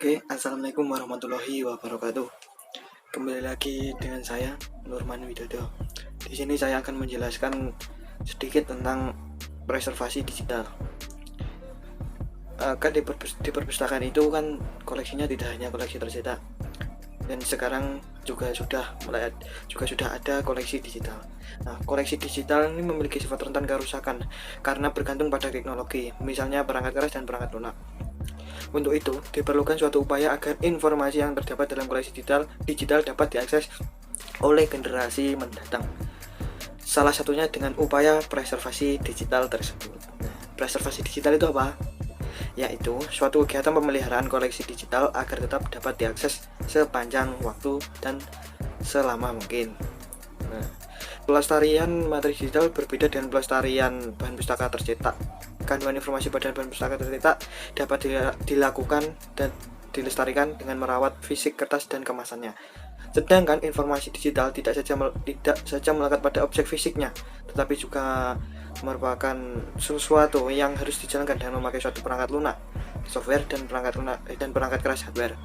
Oke, assalamualaikum warahmatullahi wabarakatuh. Kembali lagi dengan saya, Nurman Widodo. Di sini saya akan menjelaskan sedikit tentang preservasi digital. Kan di perpustakaan itu kan koleksinya tidak hanya koleksi tercetak, dan sekarang juga sudah ada koleksi digital. Nah, koleksi digital ini memiliki sifat rentan kerusakan karena bergantung pada teknologi, misalnya perangkat keras dan perangkat lunak. Untuk itu, diperlukan suatu upaya agar informasi yang terdapat dalam koleksi digital dapat diakses oleh generasi mendatang. Salah satunya dengan upaya preservasi digital tersebut. Preservasi digital itu apa? Yaitu suatu kegiatan pemeliharaan koleksi digital agar tetap dapat diakses sepanjang waktu dan selama mungkin. Nah, pelestarian materi digital berbeda dengan pelestarian bahan pustaka tercetak. Kandungan informasi pada bahan pustaka tercetak dapat dilakukan dan dilestarikan dengan merawat fisik kertas dan kemasannya. Sedangkan informasi digital tidak saja melekat pada objek fisiknya, tetapi juga merupakan sesuatu yang harus dijalankan dengan memakai suatu perangkat lunak, software dan perangkat keras hardware.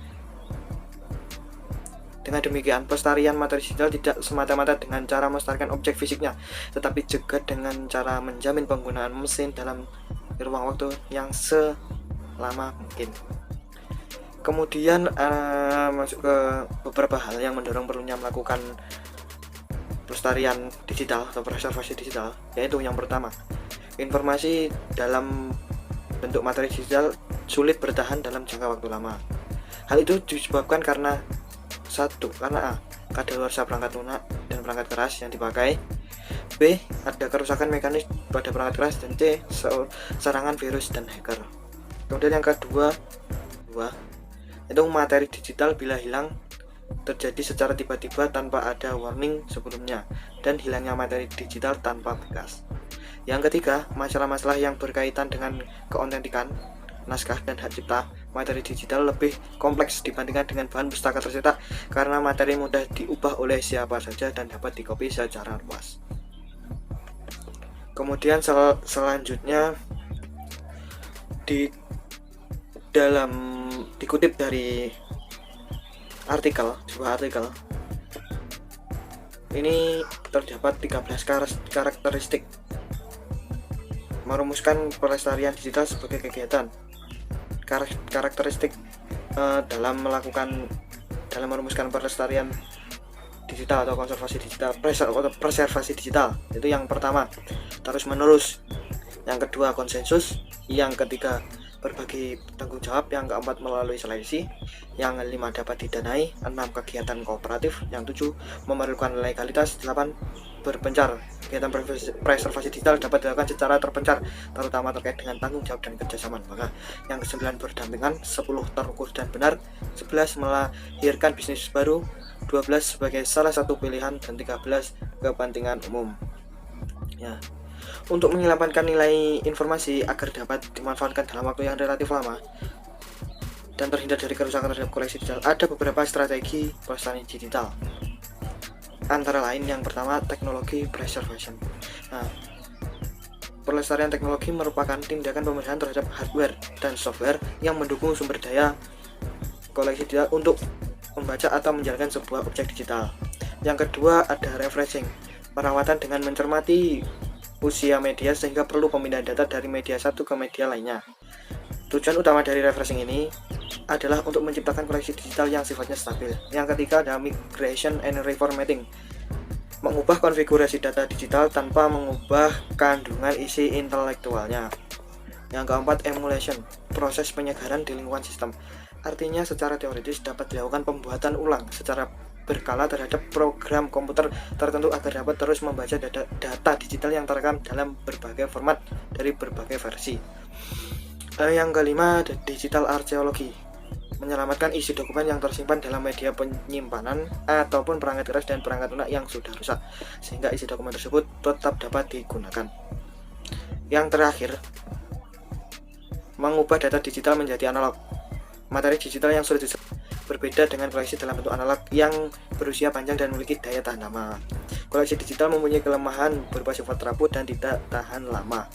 Dengan demikian, pelestarian materi digital tidak semata-mata dengan cara melestarikan objek fisiknya, tetapi juga dengan cara menjamin penggunaan mesin dalam ruang waktu yang selama mungkin. Kemudian masuk ke beberapa hal yang mendorong perlunya melakukan pelestarian digital atau preservasi digital, yaitu yang pertama, informasi dalam bentuk materi digital sulit bertahan dalam jangka waktu lama. Hal itu disebabkan karena A. Kadaluarsa perangkat lunak dan perangkat keras yang dipakai. B. Ada kerusakan mekanis pada perangkat keras. Dan C. Serangan virus dan hacker. Kemudian yang kedua, itu materi digital bila hilang terjadi secara tiba-tiba tanpa ada warning sebelumnya, dan hilangnya materi digital tanpa bekas. Yang ketiga, masalah-masalah yang berkaitan dengan keautentikan naskah dan hak cipta. Materi digital lebih kompleks dibandingkan dengan bahan pustaka tercetak karena materi mudah diubah oleh siapa saja dan dapat dikopi secara luas. Kemudian selanjutnya dikutip dari sebuah artikel. Ini terdapat 13 karakteristik merumuskan pelestarian digital sebagai kegiatan. Karakteristik dalam merumuskan pelestarian digital atau konservasi digital, preservasi digital, itu yang pertama, terus menerus. Yang kedua, konsensus. Yang ketiga, berbagi tanggung jawab. Yang keempat, melalui seleksi. Yang kelima, dapat didanai. 6, kegiatan kooperatif. Yang 7, memerlukan legalitas. 8, berpencar. Kegiatan preservasi digital dapat dilakukan secara terpencar, terutama terkait dengan tanggung jawab dan kerjasama lembaga. Yang ke-9, berdampingan. 10, terukur dan benar. 11, melahirkan bisnis baru. 12, sebagai salah satu pilihan. Dan 13, kepentingan umum. Ya. Untuk menyelamatkan nilai informasi agar dapat dimanfaatkan dalam waktu yang relatif lama dan terhindar dari kerusakan terhadap koleksi digital, ada beberapa strategi pelestarian digital. Antara lain, yang pertama, teknologi preservation. Nah, pelestarian teknologi merupakan tindakan pemeliharaan terhadap hardware dan software yang mendukung sumber daya koleksi digital untuk membaca atau menjalankan sebuah objek digital. Yang kedua, ada refreshing, perawatan dengan mencermati usia media sehingga perlu pemindahan data dari media satu ke media lainnya. Tujuan utama dari refreshing ini adalah untuk menciptakan koleksi digital yang sifatnya stabil. Yang ketiga ada migration and reformatting, mengubah konfigurasi data digital tanpa mengubah kandungan isi intelektualnya. Yang keempat, emulation, proses penyegaran di lingkungan sistem. Artinya secara teoritis dapat dilakukan pembuatan ulang secara berkala terhadap program komputer tertentu agar dapat terus membaca data digital yang terekam dalam berbagai format dari berbagai versi. Yang kelima, digital archaeology, menyelamatkan isi dokumen yang tersimpan dalam media penyimpanan ataupun perangkat keras dan perangkat lunak yang sudah rusak, sehingga isi dokumen tersebut tetap dapat digunakan. Yang terakhir, mengubah data digital menjadi analog. Materi digital yang sudah berbeda dengan koleksi dalam bentuk analog yang berusia panjang dan memiliki daya tahan lama. Koleksi digital mempunyai kelemahan berupa sifat rapuh dan tidak tahan lama.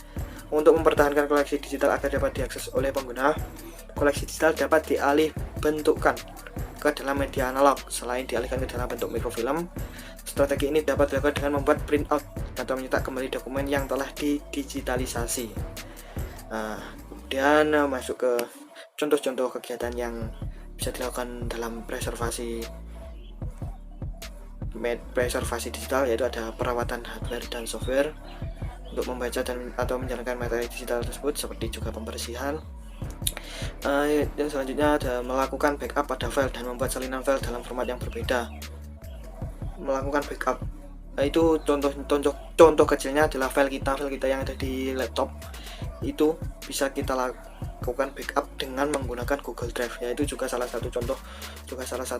Untuk mempertahankan koleksi digital agar dapat diakses oleh pengguna, koleksi digital dapat dibentukkan ke dalam media analog selain dialihkan ke dalam bentuk mikrofilm. Strategi ini dapat dilakukan dengan membuat printout atau mencetak kembali dokumen yang telah didigitalisasi. Nah, kemudian masuk ke contoh-contoh kegiatan yang bisa dilakukan dalam preservasi digital, yaitu ada perawatan hardware dan software untuk membaca dan atau menjalankan materi digital tersebut, seperti juga pembersihan. Dan selanjutnya ada melakukan backup pada file dan membuat salinan file dalam format yang berbeda. Melakukan backup, itu contoh kecilnya adalah file kita yang ada di laptop itu bisa kita lakukan backup dengan menggunakan Google Drive, yaitu juga salah satu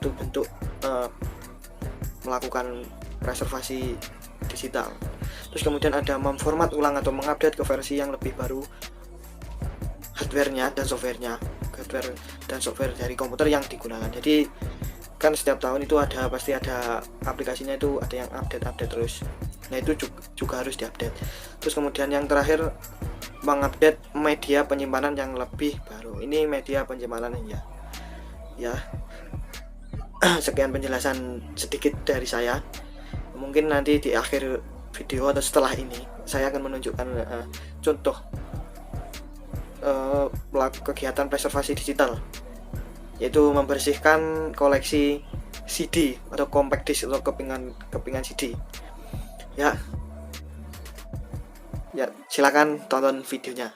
bentuk melakukan preservasi digital. Terus kemudian ada memformat ulang atau mengupdate ke versi yang lebih baru hardware-nya dan software dari komputer yang digunakan. Jadi kan setiap tahun itu pasti ada aplikasinya, itu ada yang update terus. Nah, itu juga harus diupdate. Terus kemudian yang terakhir, mengupdate media penyimpanan yang lebih baru. Ini media penyimpanan ya. Sekian penjelasan sedikit dari saya. Mungkin nanti di akhir video atau setelah ini saya akan menunjukkan contoh kegiatan preservasi digital, yaitu membersihkan koleksi CD atau compact disc atau kepingan CD. Ya, silakan tonton videonya.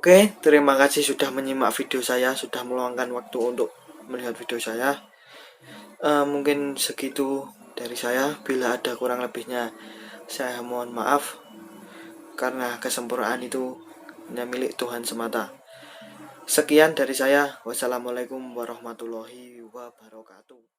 Oke, terima kasih sudah menyimak video saya, sudah meluangkan waktu untuk melihat video saya. Mungkin segitu dari saya. Bila ada kurang lebihnya, saya mohon maaf, karena kesempurnaan itu hanya milik Tuhan semata. Sekian dari saya. Wassalamualaikum warahmatullahi wabarakatuh.